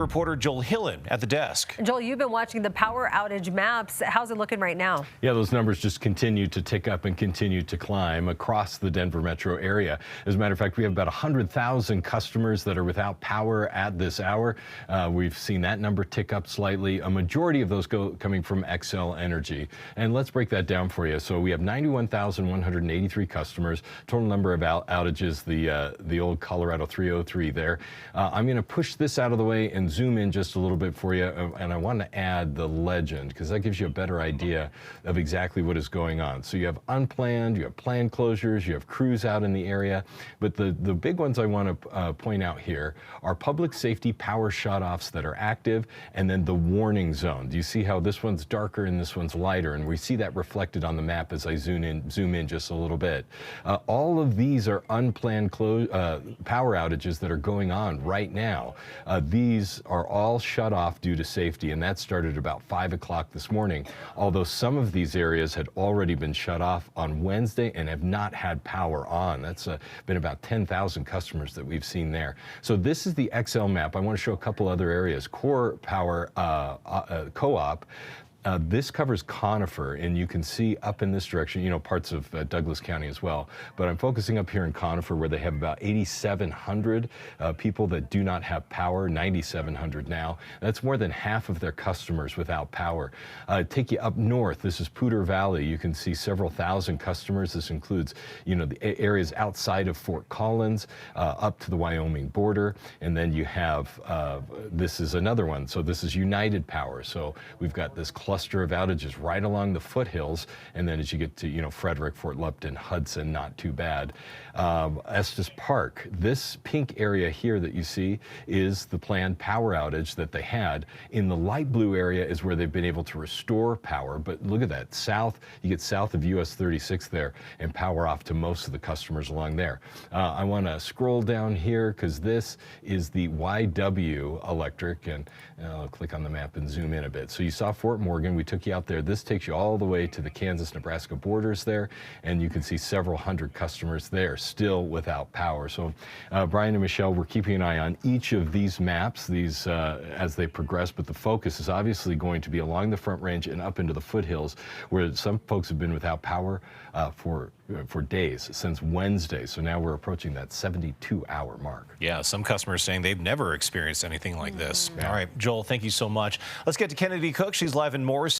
Reporter Joel Hillen at the desk. Joel, you've been watching the power outage maps. How's it looking right now? Yeah, those numbers just continue to tick up and continue to climb across the Denver metro area. As a matter of fact, we have about 100,000 customers that are without power at this hour. We've seen that number tick up slightly. A majority of those coming from Xcel Energy. And let's break that down for you. So we have 91,183 customers. Total number of outages, the old Colorado 303 there. I'm going to push this out of the way and zoom in just a little bit for you, and I want to add the legend because that gives you a better idea of exactly what is going on. So you have unplanned, you have planned closures, you have crews out in the area, but the big ones I want to point out here are public safety power shutoffs that are active, and then the warning zone. Do you see how this one's darker and this one's lighter? And we see that reflected on the map as I zoom in just a little bit. All of these are unplanned power outages that are going on right now. These are all shut off due to safety, and that started about 5 o'clock this morning, although some of these areas had already been shut off on Wednesday and have not had power on. That's been about 10,000 customers that we've seen there. So this is the Xcel map. I want to show a couple other areas. Core Power Co-op. This covers Conifer, and you can see up in this direction, parts of Douglas County as well. But I'm focusing up here in Conifer where they have about 8,700 people that do not have power, 9,700 now. That's more than half of their customers without power. Take you up north. This is Poudre Valley. You can see several thousand customers. This includes, the areas outside of Fort Collins, up to the Wyoming border. And then you have, this is another one. So this is United Power. So we've got this cluster of outages right along the foothills, and then as you get to Frederick, Fort Lupton, Hudson, not too bad. Estes Park, this pink area here that you see is the planned power outage that they had. In the light blue area is where they've been able to restore power, but look at that, you get south of US 36 there, and power off to most of the customers along there. I want to scroll down here because this is the YW Electric, and I'll click on the map and zoom in a bit. So you saw Fort Morgan. We took you out there. This takes you all the way to the Kansas-Nebraska borders there, and you can see several hundred customers there still without power. So Brian and Michelle, we're keeping an eye on each of these maps, as they progress, but the focus is obviously going to be along the Front Range and up into the foothills, where some folks have been without power for days, since Wednesday. So now we're approaching that 72-hour mark. Yeah, some customers saying they've never experienced anything like this. All right, Joel, thank you so much. Let's get to Kennedy Cook. She's live in Morris.